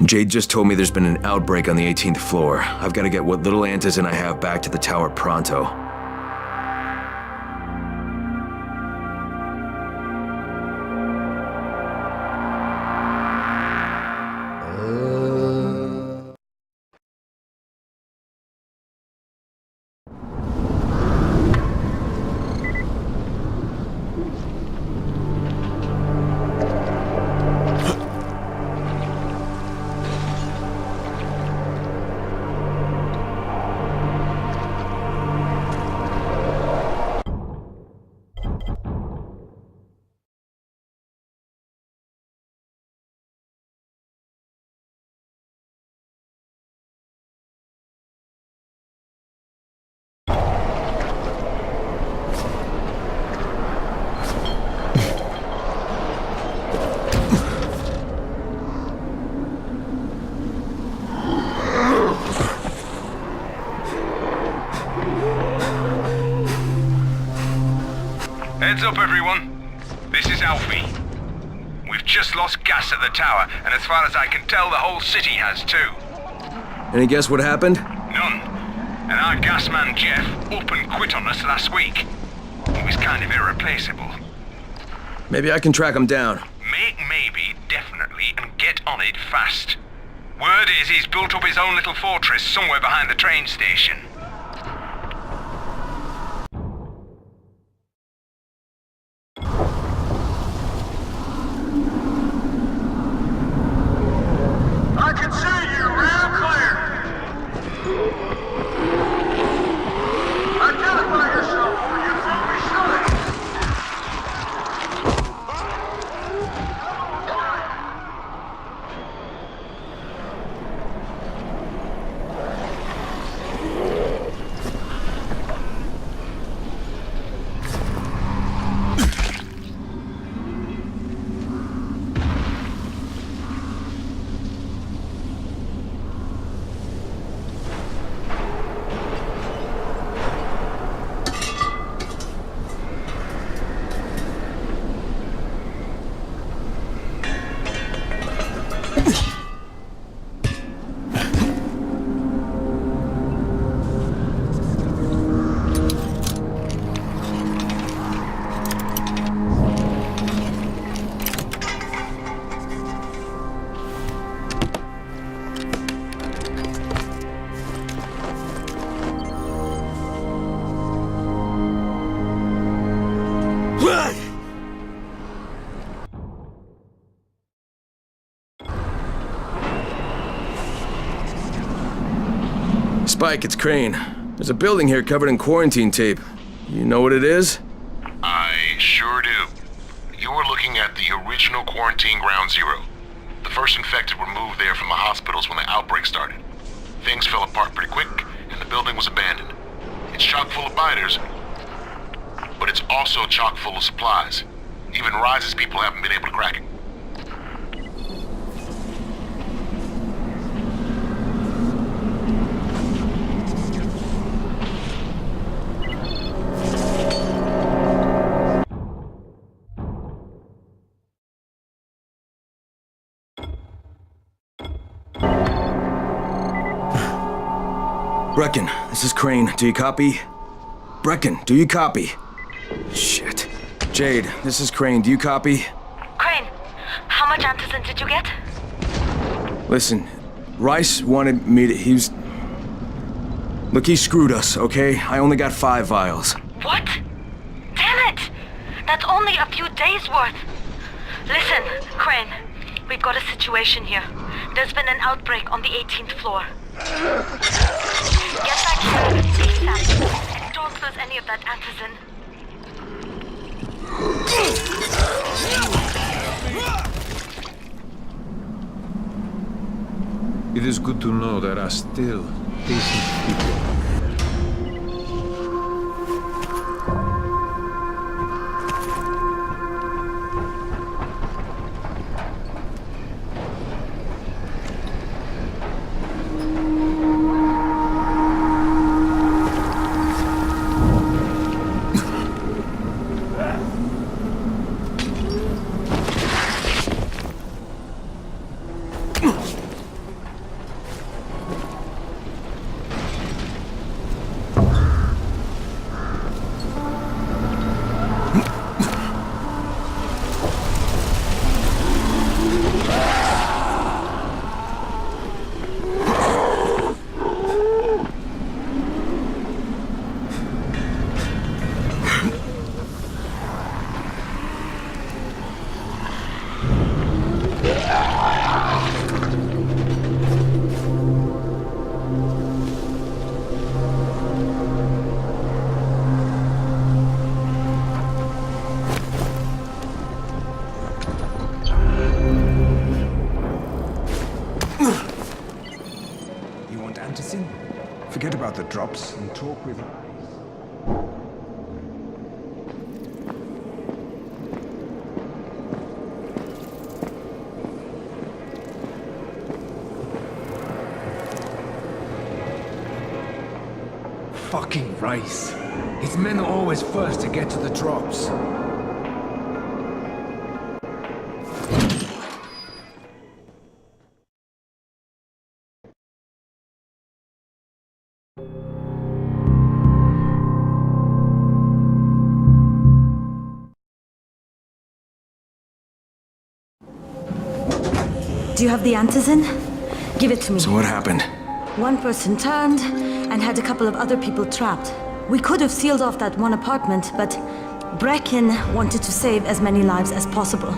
Jade just told me there's been an outbreak on the 18th floor. I've got to get what little antizin I have back to the tower pronto. Heads up, everyone. This is Alfie. We've just lost gas at the tower, and as far as I can tell, the whole city has too. Any guess what happened? None. And our gas man, Jeff, up and quit on us last week. He was kind of irreplaceable. Maybe I can track him down. Make maybe, definitely, and get on it fast. Word is he's built up his own little fortress somewhere behind the train station. Spike, it's Crane. There's a building here covered in quarantine tape. You know what it is? I sure do. You were looking at the original quarantine Ground Zero. The first infected were moved there from the hospitals when the outbreak started. Things fell apart pretty quick, and the building was abandoned. It's chock full of biters, but it's also chock full of supplies. Even Rise's people haven't been able to crack it. Brecken, this is Crane. Do you copy? Brecken, do you copy? Shit. Jade, this is Crane. Do you copy? Crane, how much antizin did you get? Listen, Rice wanted me to... Look, he screwed us, okay? I only got 5 vials. What? Damn it! That's only a few days' worth. Listen, Crane, we've got a situation here. There's been an outbreak on the 18th floor. Get back here ASAP. And don't lose any of that antizin. It is good to know there are still decent people. the drops and talk with her. Fucking Rice. His men are always first to get to the drops. Do you have the answers in? Give it to me. So what happened? One person turned and had a couple of other people trapped. We could have sealed off that one apartment, but Brecken wanted to save as many lives as possible.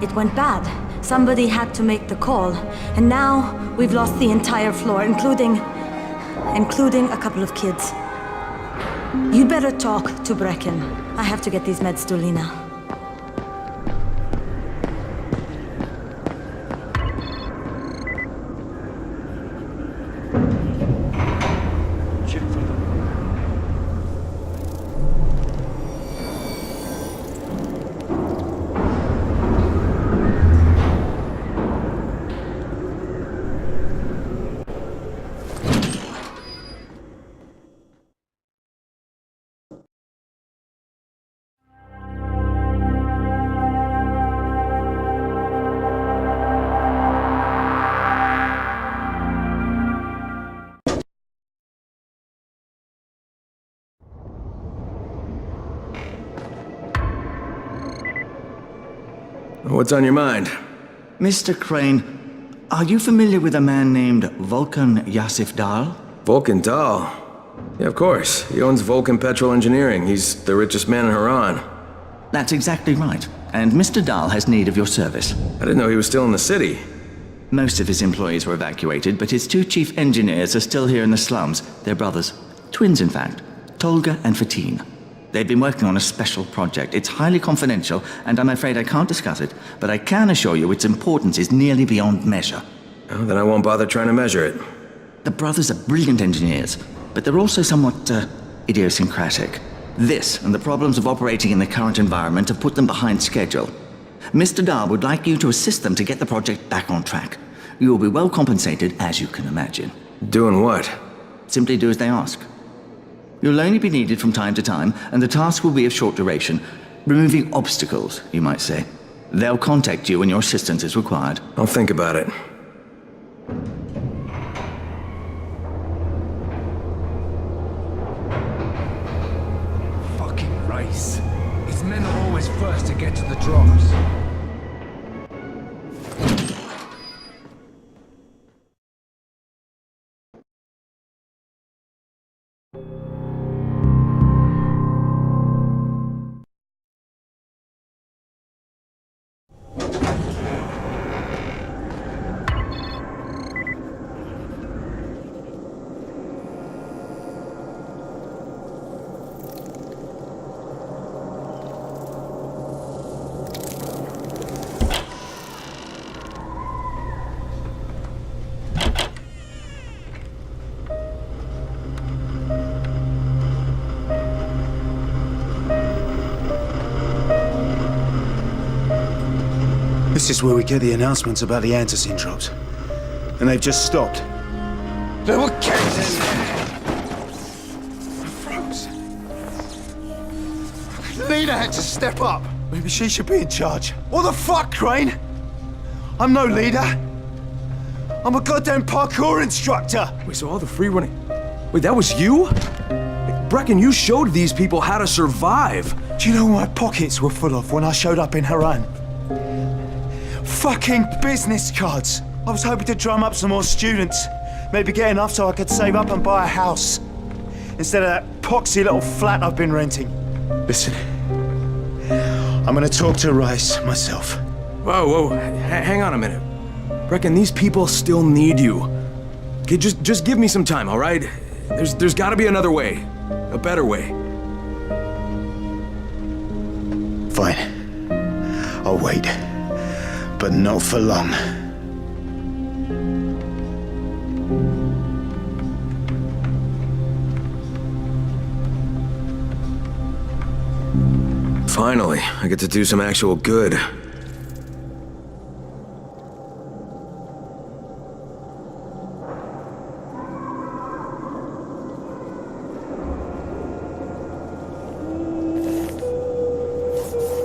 It went bad. Somebody had to make the call, and now we've lost the entire floor, including a couple of kids. You'd better talk to Brecken. I have to get these meds to Lena. What's on your mind? Mr. Crane, are you familiar with a man named Vulcan Yasif Dahl? Vulcan Dahl? Yeah, of course. He owns Vulcan Petrol Engineering. He's the richest man in Haran. That's exactly right. And Mr. Dahl has need of your service. I didn't know he was still in the city. Most of his employees were evacuated, but his two chief engineers are still here in the slums. They're brothers. Twins, in fact. Tolga and Fatin. They've been working on a special project. It's highly confidential, and I'm afraid I can't discuss it, but I can assure you its importance is nearly beyond measure. Oh, then I won't bother trying to measure it. The brothers are brilliant engineers, but they're also somewhat, idiosyncratic. This, and the problems of operating in the current environment, have put them behind schedule. Mr. Dahl would like you to assist them to get the project back on track. You will be well compensated, as you can imagine. Doing what? Simply do as they ask. You'll only be needed from time to time, and the task will be of short duration. Removing obstacles, you might say. They'll contact you when your assistance is required. I'll think about it. Fucking Rice. His men are always first to get to the drops. This is where we get the announcements about the antacene drops. And they've just stopped. There were kids in there! I froze. Lena had to step up. Maybe she should be in charge. What the fuck, Crane? I'm no leader. I'm a goddamn parkour instructor. Wait, so all the free running... Wait, that was you? Brecken, you showed these people how to survive. Do you know what my pockets were full of when I showed up in Haran? Fucking business cards. I was hoping to drum up some more students. Maybe get enough so I could save up and buy a house. Instead of that poxy little flat I've been renting. Listen, I'm gonna talk to Rice myself. Whoa, hang on a minute. Brecken, these people still need you. Okay, just give me some time, all right? There's gotta be another way. A better way. Fine. I'll wait. But not for long. Finally, I get to do some actual good.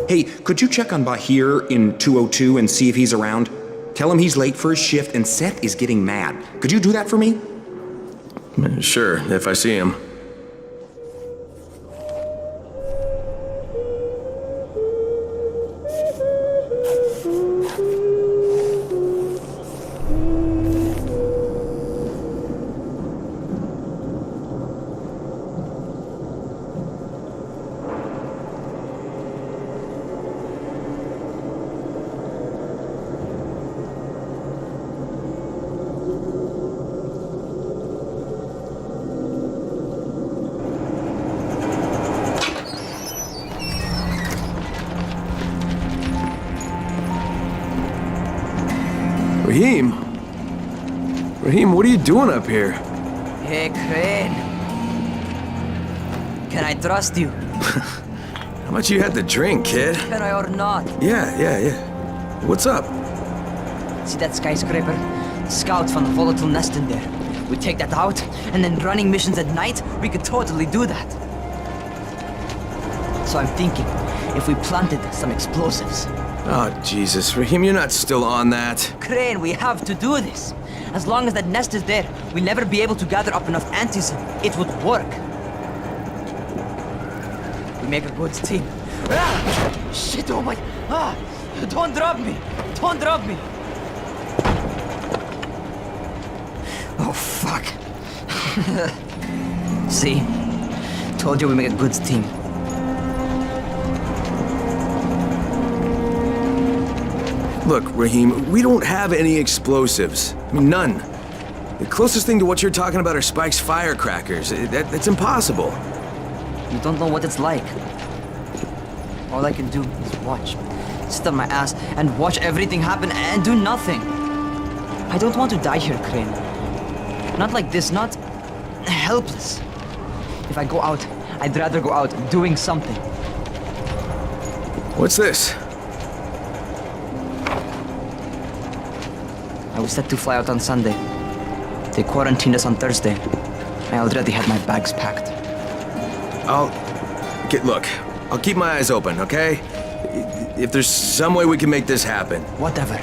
Hey, could you check on Bahir in 202 and see if he's around? Tell him he's late for his shift and Seth is getting mad. Could you do that for me? Sure, if I see him. Raheem, what are you doing up here? Hey, Crane. Can I trust you? How much you had to drink, kid? Can I or not? Yeah. What's up? See that skyscraper? Scouts found a volatile nest in there. We take that out, and then running missions at night, we could totally do that. So I'm thinking, if we planted some explosives. Oh, Jesus. Raheem, you're not still on that. Crane, we have to do this. As long as that nest is there, we'll never be able to gather up enough antis. It would work. We make a good team. Ah! Shit, oh my... Ah! Don't drop me! Don't drop me! Oh, fuck. See? Told you we make a good team. Look, Raheem, we don't have any explosives. I mean, none. The closest thing to what you're talking about are Spike's firecrackers. That's impossible. You don't know what it's like. All I can do is watch. Sit on my ass and watch everything happen and do nothing. I don't want to die here, Crane. Not like this, not helpless. If I go out, I'd rather go out doing something. What's this? I was set to fly out on Sunday. They quarantined us on Thursday. I already had my bags packed. Look, I'll keep my eyes open, okay? If there's some way we can make this happen. Whatever.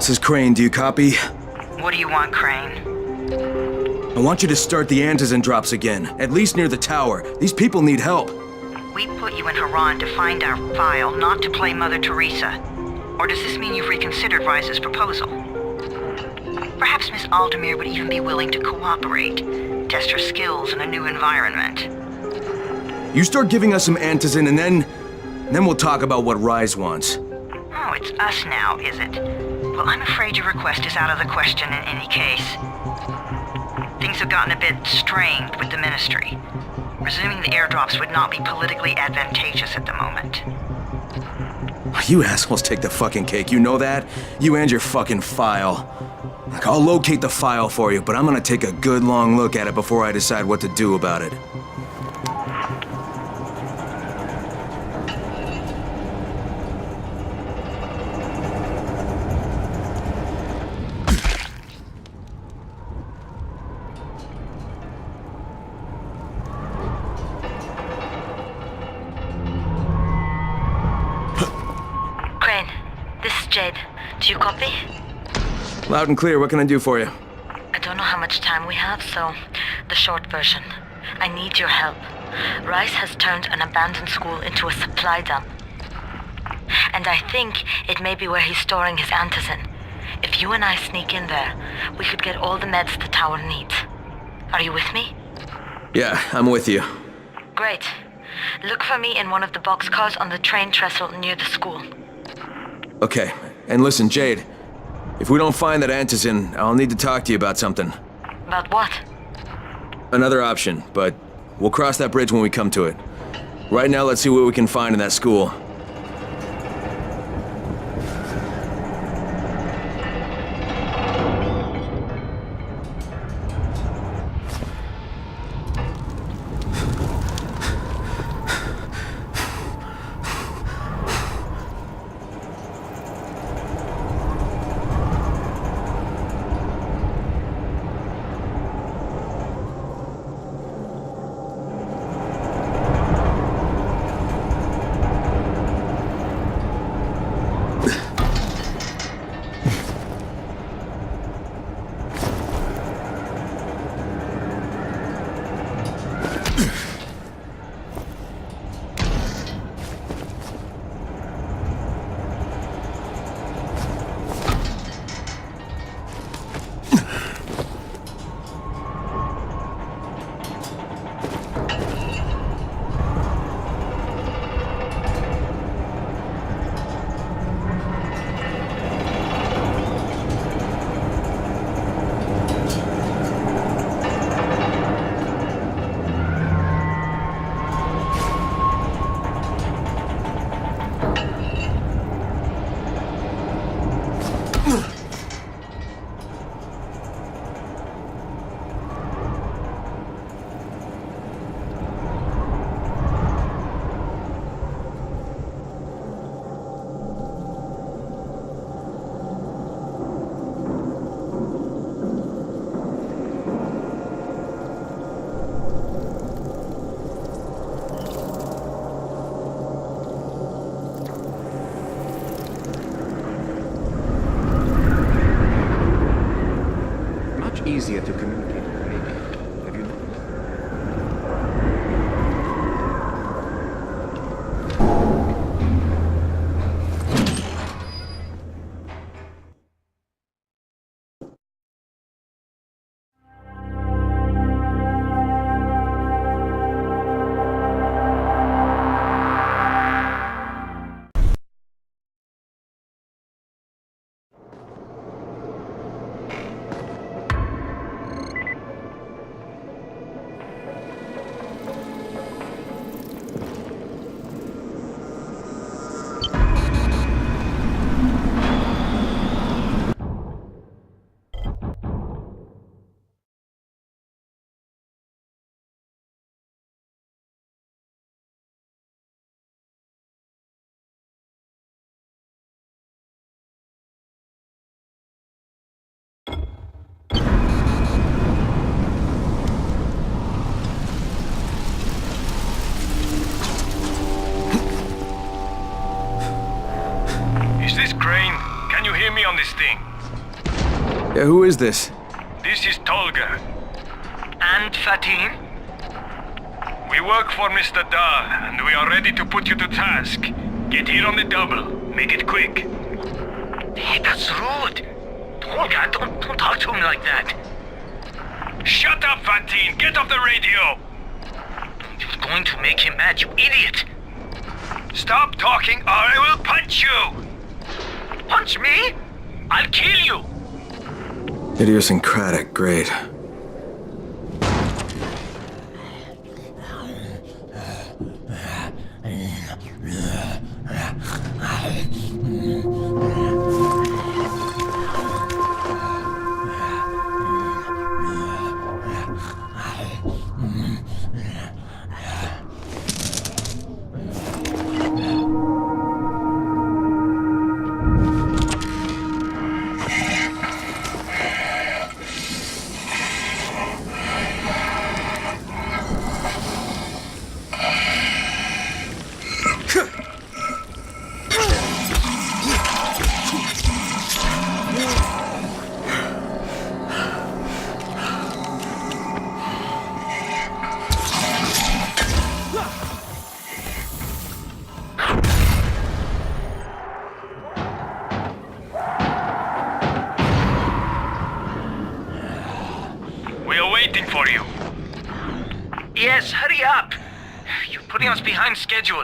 This is Crane, do you copy? What do you want, Crane? I want you to start the antizen drops again, at least near the tower. These people need help. We put you in Haran to find our file, not to play Mother Teresa. Or does this mean you've reconsidered Rise's proposal? Perhaps Miss Aldemir would even be willing to cooperate, test her skills in a new environment. You start giving us some antizin and then we'll talk about what Rise wants. Oh, it's us now, is it? Well, I'm afraid your request is out of the question in any case. Things have gotten a bit strained with the Ministry. Resuming the airdrops would not be politically advantageous at the moment. You assholes take the fucking cake, you know that? You and your fucking file. Like, I'll locate the file for you, but I'm gonna take a good long look at it before I decide what to do about it. Crane, this is Jade. Do you copy? Loud and clear, what can I do for you? I don't know how much time we have, so the short version. I need your help. Rice has turned an abandoned school into a supply dump. And I think it may be where he's storing his antizin. If you and I sneak in there, we could get all the meds the tower needs. Are you with me? Yeah, I'm with you. Great. Look for me in one of the boxcars on the train trestle near the school. Okay, and listen, Jade. If we don't find that antizin, I'll need to talk to you about something. About what? Another option, but we'll cross that bridge when we come to it. Right now, let's see what we can find in that school. Easier to communicate with me. Have you noticed? Is this Crane? Can you hear me on this thing? Yeah, who is this? This is Tolga. And Fatin? We work for Mr. Dahl, and we are ready to put you to task. Get here on the double. Make it quick. Hey, that's rude. Tolga, don't talk to him like that. Shut up, Fatin! Get off the radio! You're going to make him mad, you idiot! Stop talking or I will punch you! Punch me? I'll kill you! Idiosyncratic, great. waiting for you. Yes, hurry up. You're putting us behind schedule.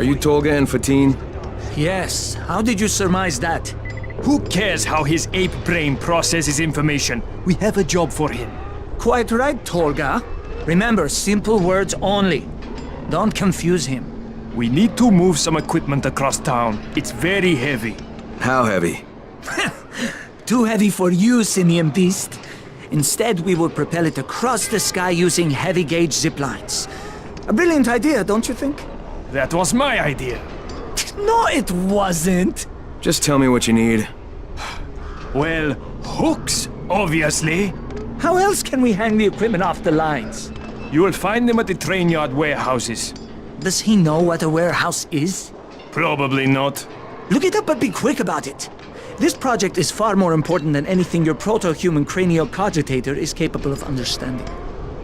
you Tolga and Fatine? Yes. How did you surmise that? Who cares how his ape brain processes information? We have a job for him. Quite right, Tolga. Remember, simple words only. Don't confuse him. We need to move some equipment across town. It's very heavy. How heavy? Too heavy for you, simian beast. Instead, we will propel it across the sky using heavy-gauge zip lines. A brilliant idea, don't you think? That was my idea. No, it wasn't. Just tell me what you need. Well, hooks, obviously. How else can we hang the equipment off the lines? You will find them at the train yard warehouses. Does he know what a warehouse is? Probably not. Look it up, but be quick about it. This project is far more important than anything your proto-human cranial cogitator is capable of understanding.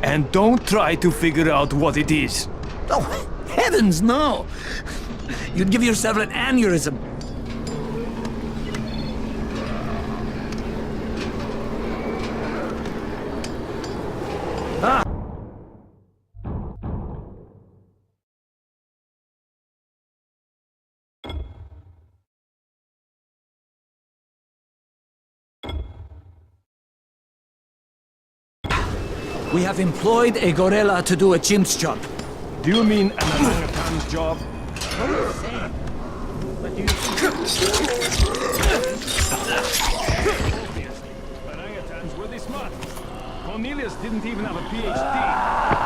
And don't try to figure out what it is. Oh, heavens, no! You'd give yourself an aneurysm. Ah! We have employed a gorilla to do a chimp's job. Do you mean an orangutan's job? What are you saying? What do you Orangutans were this smart. Cornelius didn't even have a PhD.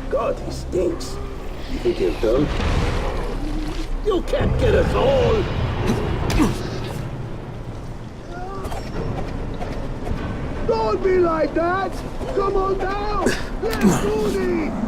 God, he stinks. You think he'll done? You can't get us all! Don't be like that! Come on down! Let's do this!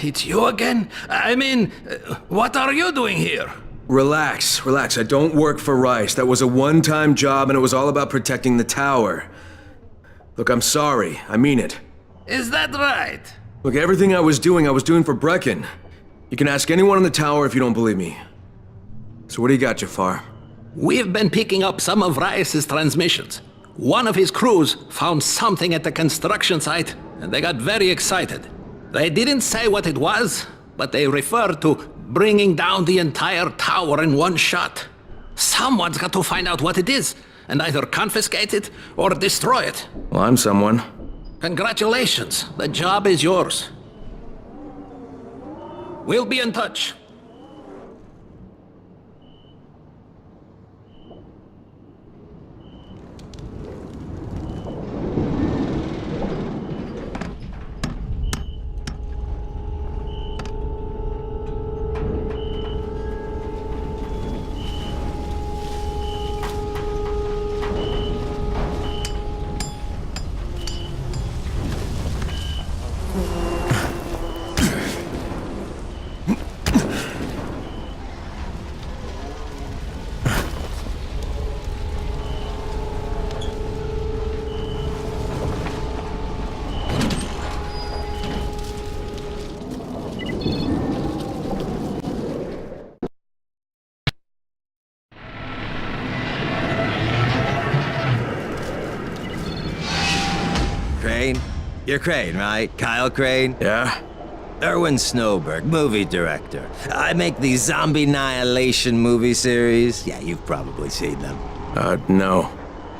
it's you again? I mean, what are you doing here? Relax, relax. I don't work for Rice. That was a one-time job and it was all about protecting the tower. Look, I'm sorry. I mean it. Is that right? Look, everything I was doing for Brecken. You can ask anyone in the tower if you don't believe me. So what do you got, Jafar? We've been picking up some of Rice's transmissions. One of his crews found something at the construction site, and they got very excited. They didn't say what it was, but they referred to bringing down the entire tower in one shot. Someone's got to find out what it is, and either confiscate it or destroy it. Well, I'm someone. Congratulations, the job is yours. We'll be in touch. Crane? You're Crane, right? Kyle Crane? Yeah? Erwin Snowberg, movie director. I make these zombie annihilation movie series. Yeah, you've probably seen them. No.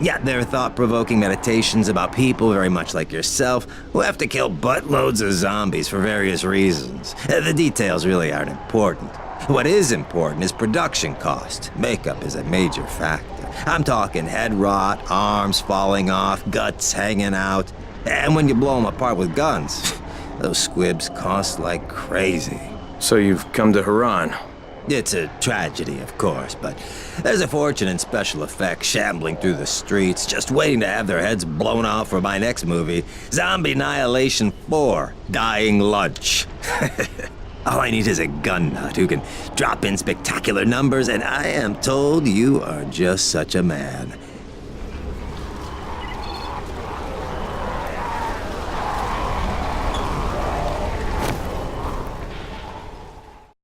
Yeah, they're thought-provoking meditations about people very much like yourself who have to kill buttloads of zombies for various reasons. The details really aren't important. What is important is production cost. Makeup is a major factor. I'm talking head rot, arms falling off, guts hanging out. And when you blow them apart with guns, those squibs cost like crazy. So you've come to Haran? It's a tragedy, of course, but there's a fortune in special effects shambling through the streets, just waiting to have their heads blown off for my next movie, Zombie Annihilation 4, Dying Lunch. All I need is a gun nut who can drop in spectacular numbers, and I am told you are just such a man.